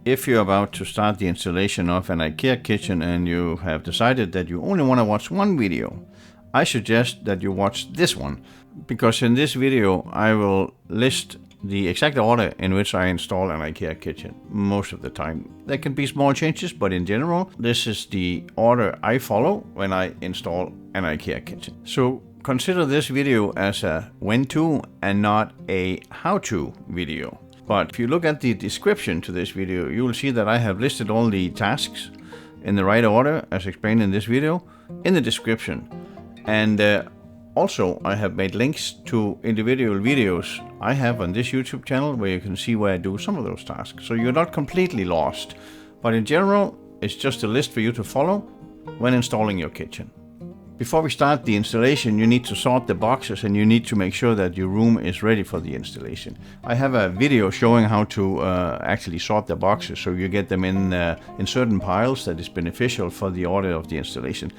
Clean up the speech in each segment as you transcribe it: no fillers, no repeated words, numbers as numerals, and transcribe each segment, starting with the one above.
If you're about to start the installation of an Ikea kitchen and you have decided that you only want to watch one video, I suggest that you watch this one, because in this video I will list the exact order in which I install an Ikea kitchen most of the time. There can be small changes, but in general, this is the order I follow when I install an Ikea kitchen. So consider this video as a when-to and not a how-to video. But if you look at the description to this video, you will see that I have listed all the tasks in the right order as explained in this video in the description. And also I have made links to individual videos I have on this YouTube channel where you can see where I do some of those tasks. So you're not completely lost, but in general, it's just a list for you to follow when installing your kitchen. Before we start the installation, you need to sort the boxes and you need to make sure that your room is ready for the installation. I have a video showing how to actually sort the boxes so you get them in certain piles that is beneficial for the order of the installation.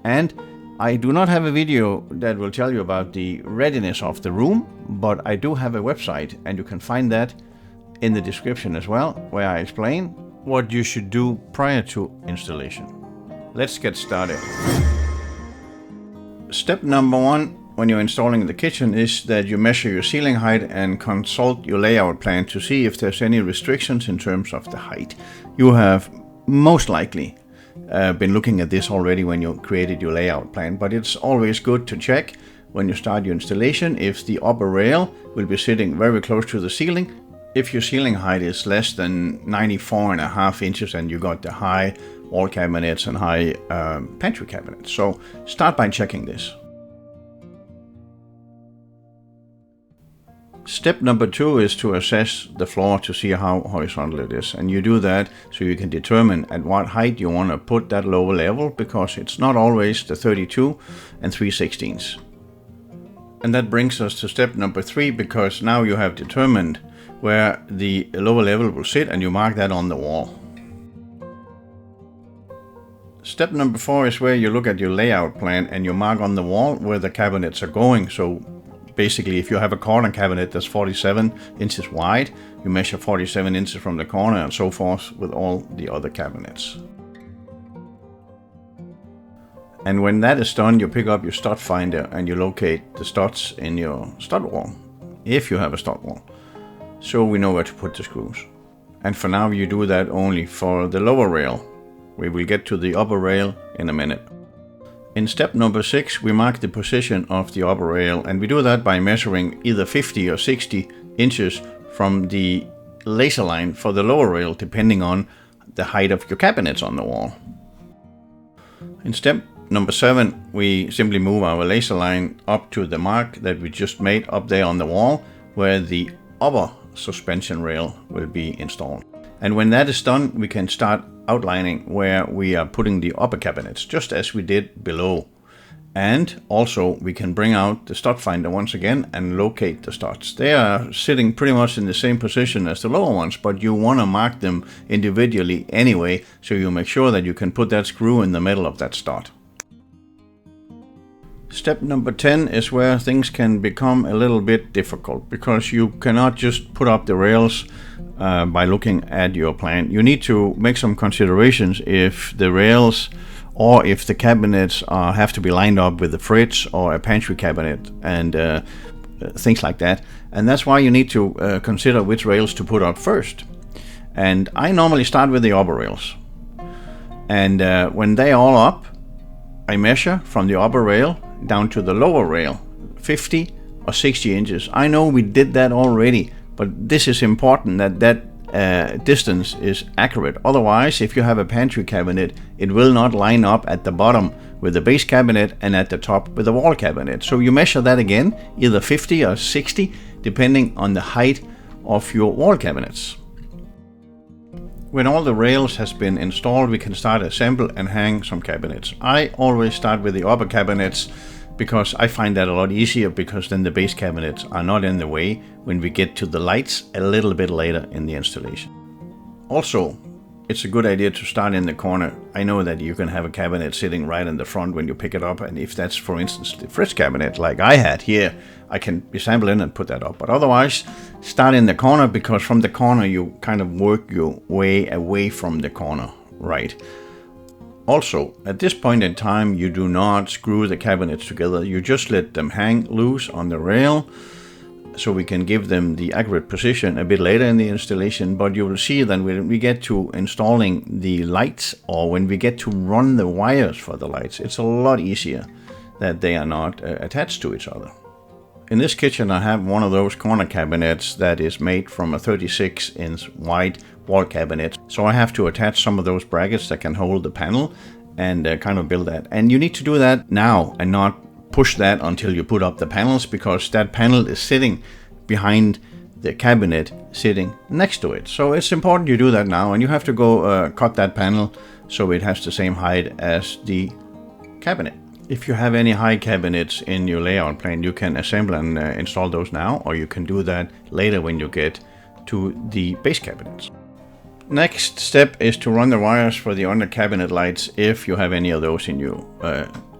And I do not have a video that will tell you about the readiness of the room, but I do have a website and you can find that in the description as well, where I explain what you should do prior to installation. Let's get started. Step number 1 when you're installing the kitchen is that you measure your ceiling height and consult your layout plan to see if there's any restrictions in terms of the height. You have most likely been looking at this already when you created your layout plan, but it's always good to check when you start your installation if the upper rail will be sitting very close to the ceiling. If your ceiling height is less than 94.5 inches and you got the high wall cabinets and high pantry cabinets. So start by checking this. Step number 2 is to assess the floor to see how horizontal it is. And you do that so you can determine at what height you want to put that lower level, because it's not always the 32 and 3/16. And that brings us to step number 3, because now you have determined where the lower level will sit and you mark that on the wall. Step number 4 is where you look at your layout plan and you mark on the wall where the cabinets are going. So basically, if you have a corner cabinet that's 47 inches wide, you measure 47 inches from the corner and so forth with all the other cabinets. And when that is done, you pick up your stud finder and you locate the studs in your stud wall, if you have a stud wall, so we know where to put the screws. And for now, you do that only for the lower rail. We will get to the upper rail in a minute. In step number 6, we mark the position of the upper rail, and we do that by measuring either 50 or 60 inches from the laser line for the lower rail, depending on the height of your cabinets on the wall. In step number 7, we simply move our laser line up to the mark that we just made up there on the wall, where the upper suspension rail will be installed. And when that is done, we can start outlining where we are putting the upper cabinets, just as we did below. And also we can bring out the stud finder once again and locate the studs. They are sitting pretty much in the same position as the lower ones, but you want to mark them individually anyway, so you make sure that you can put that screw in the middle of that stud. Step number 10 is where things can become a little bit difficult, because you cannot just put up the rails by looking at your plan. You need to make some considerations if the rails or if the cabinets have to be lined up with the fridge or a pantry cabinet and things like that. And that's why you need to consider which rails to put up first. And I normally start with the upper rails. And when they are all up, I measure from the upper rail down to the lower rail, 50 or 60 inches. I know we did that already, but this is important that distance is accurate. Otherwise, if you have a pantry cabinet, it will not line up at the bottom with the base cabinet and at the top with the wall cabinet. So you measure that again, either 50 or 60, depending on the height of your wall cabinets. When all the rails has been installed, we can start assemble and hang some cabinets. I always start with the upper cabinets because I find that a lot easier, because then the base cabinets are not in the way when we get to the lights a little bit later in the installation. Also, it's a good idea to start in the corner. I know that you can have a cabinet sitting right in the front when you pick it up, and if that's, for instance, the fridge cabinet like I had here, I can assemble in and put that up. But otherwise, start in the corner, because from the corner you kind of work your way away from the corner, right? Also, at this point in time, you do not screw the cabinets together. You just let them hang loose on the rail, so we can give them the accurate position a bit later in the installation. But you will see that when we get to installing the lights, or when we get to run the wires for the lights, it's a lot easier that they are not attached to each other. In this kitchen I have one of those corner cabinets that is made from a 36-inch wide wall cabinet. So I have to attach some of those brackets that can hold the panel and kind of build that. And you need to do that now and not push that until you put up the panels, because that panel is sitting behind the cabinet sitting next to it. So it's important you do that now, and you have to go cut that panel so it has the same height as the cabinet. If you have any high cabinets in your layout plan, you can assemble and install those now, or you can do that later when you get to the base cabinets. Next step is to run the wires for the under cabinet lights if you have any of those in your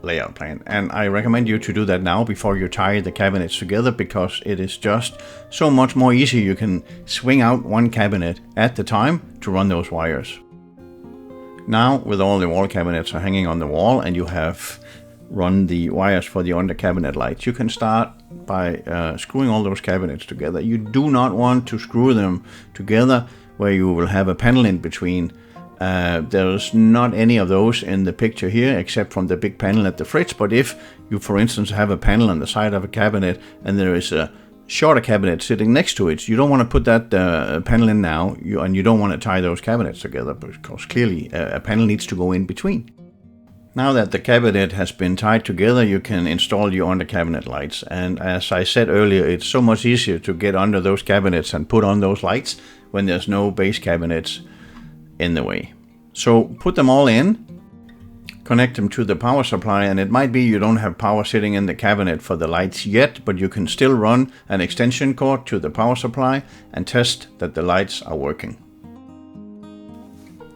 layout plan. And I recommend you to do that now before you tie the cabinets together, because it is just so much more easy. You can swing out one cabinet at the time to run those wires. Now, with all the wall cabinets are hanging on the wall and you have run the wires for the under cabinet lights, you can start by screwing all those cabinets together. You do not want to screw them together where you will have a panel in between. There's not any of those in the picture here, except from the big panel at the fridge. But if you, for instance, have a panel on the side of a cabinet and there is a shorter cabinet sitting next to it, you don't want to put that panel in now, and you don't want to tie those cabinets together, because clearly a panel needs to go in between. Now that the cabinet has been tied together, you can install your under cabinet lights. And as I said earlier, it's so much easier to get under those cabinets and put on those lights when there's no base cabinets in the way. So put them all in, connect them to the power supply, and it might be you don't have power sitting in the cabinet for the lights yet, but you can still run an extension cord to the power supply and test that the lights are working.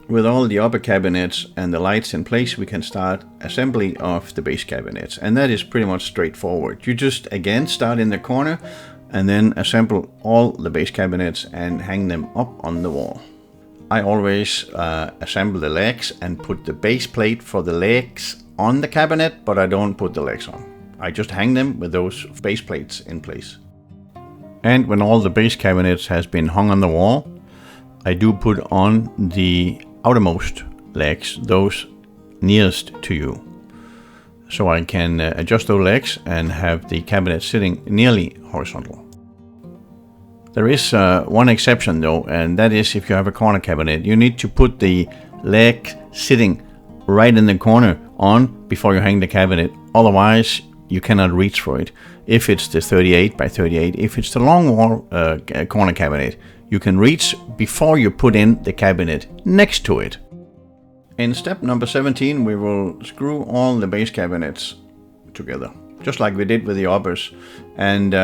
With all the upper cabinets and the lights in place, we can start assembly of the base cabinets, and that is pretty much straightforward. You just again start in the corner and then assemble all the base cabinets and hang them up on the wall. I always assemble the legs and put the base plate for the legs on the cabinet, but I don't put the legs on. I just hang them with those base plates in place. And when all the base cabinets has been hung on the wall, I do put on the outermost legs, those nearest to you, so I can adjust those legs and have the cabinet sitting nearly horizontal. There is one exception though, and that is if you have a corner cabinet, you need to put the leg sitting right in the corner on before you hang the cabinet. Otherwise, you cannot reach for it. If it's the 38 by 38, if it's the long wall corner cabinet, you can reach before you put in the cabinet next to it. In step number 17, we will screw all the base cabinets together, just like we did with the uppers. And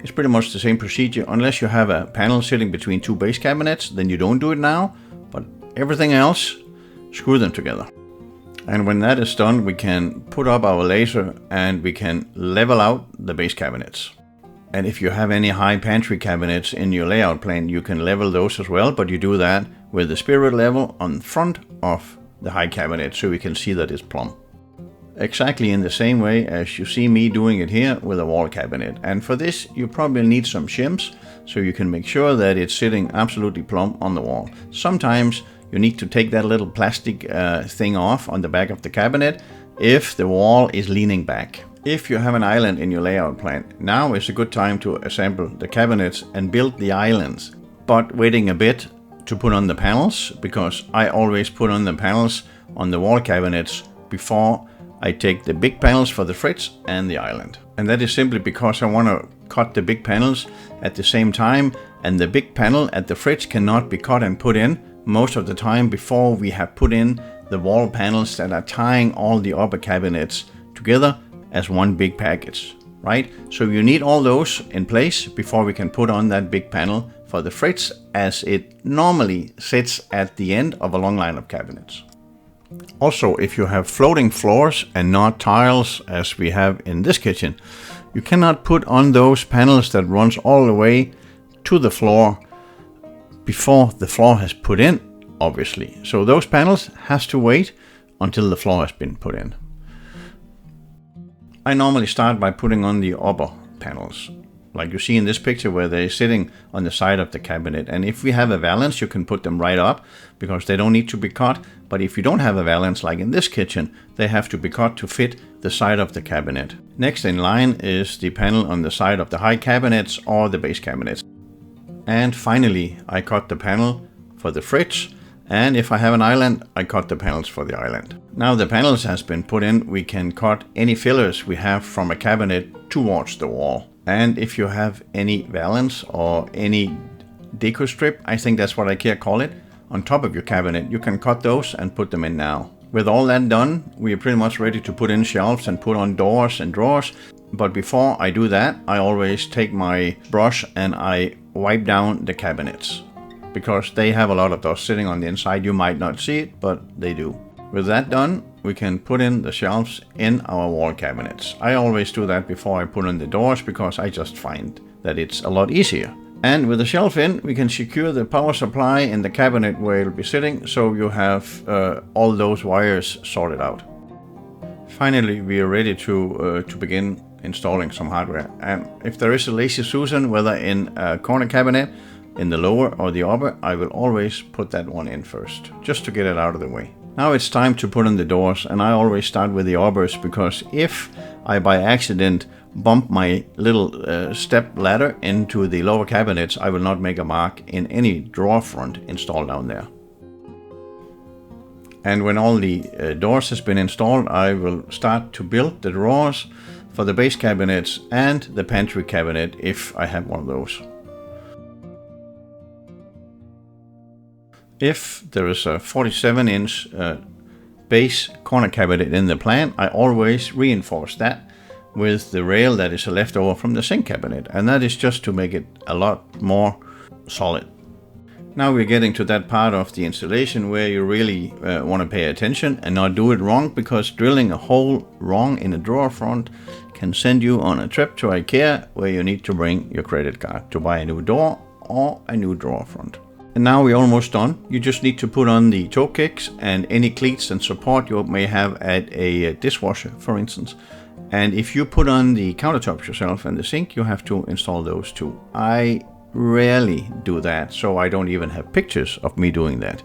it's pretty much the same procedure. Unless you have a panel sitting between two base cabinets, then you don't do it now. But everything else, screw them together. And when that is done, we can put up our laser and we can level out the base cabinets. And if you have any high pantry cabinets in your layout plan, you can level those as well, but you do that with the spirit level on front of the high cabinet so we can see that it's plumb. Exactly in the same way as you see me doing it here with a wall cabinet. And for this, you probably need some shims so you can make sure that it's sitting absolutely plumb on the wall. Sometimes you need to take that little plastic thing off on the back of the cabinet if the wall is leaning back. If you have an island in your layout plan, now is a good time to assemble the cabinets and build the islands, but waiting a bit to put on the panels, because I always put on the panels on the wall cabinets before I take the big panels for the fridge and the island. And that is simply because I want to cut the big panels at the same time, and the big panel at the fridge cannot be cut and put in most of the time before we have put in the wall panels that are tying all the upper cabinets together as one big package, right? So you need all those in place before we can put on that big panel for the fridge, as it normally sits at the end of a long line of cabinets. Also, if you have floating floors and not tiles, as we have in this kitchen, you cannot put on those panels that runs all the way to the floor before the floor has put in, obviously. So those panels has to wait until the floor has been put in. I normally start by putting on the upper panels, like you see in this picture where they're sitting on the side of the cabinet. And if we have a valance, you can put them right up because they don't need to be cut. But if you don't have a valance, like in this kitchen, they have to be cut to fit the side of the cabinet. Next in line is the panel on the side of the high cabinets or the base cabinets. And finally, I cut the panel for the fridge. And if I have an island, I cut the panels for the island. Now the panels has been put in, we can cut any fillers we have from a cabinet towards the wall. And if you have any valance or any deco strip, I think that's what Ikea call it, on top of your cabinet, you can cut those and put them in now. With all that done, we are pretty much ready to put in shelves and put on doors and drawers. But before I do that, I always take my brush and I wipe down the cabinets, because they have a lot of dust sitting on the inside. You might not see it, but they do. With that done, we can put in the shelves in our wall cabinets. I always do that before I put in the doors because I just find that it's a lot easier. And with the shelf in, we can secure the power supply in the cabinet where it'll be sitting, so you have all those wires sorted out. Finally, we are ready to begin installing some hardware. And if there is a Lazy Susan, whether in a corner cabinet, in the lower or the upper, I will always put that one in first, just to get it out of the way. Now it's time to put in the doors, and I always start with the uppers, because if I by accident bump my little step ladder into the lower cabinets, I will not make a mark in any drawer front installed down there. And when all the doors has been installed, I will start to build the drawers for the base cabinets and the pantry cabinet if I have one of those. If there is a 47-inch base corner cabinet in the plan, I always reinforce that with the rail that is left over from the sink cabinet, and that is just to make it a lot more solid. Now we're getting to that part of the installation where you really want to pay attention and not do it wrong, because drilling a hole wrong in a drawer front can send you on a trip to Ikea where you need to bring your credit card to buy a new door or a new drawer front. And now we're almost done. You just need to put on the toe kicks and any cleats and support you may have at a dishwasher, for instance. And if you put on the countertops yourself and the sink, you have to install those too. I rarely do that, so I don't even have pictures of me doing that.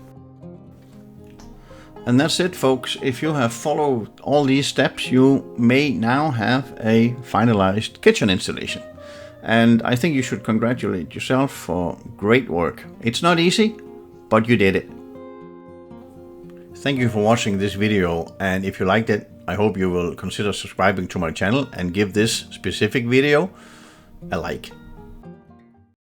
And that's it, folks. If you have followed all these steps, you may now have a finalized kitchen installation. And I think you should congratulate yourself for great work. It's not easy, but you did it. Thank you for watching this video, and if you liked it, I hope you will consider subscribing to my channel and give this specific video a like.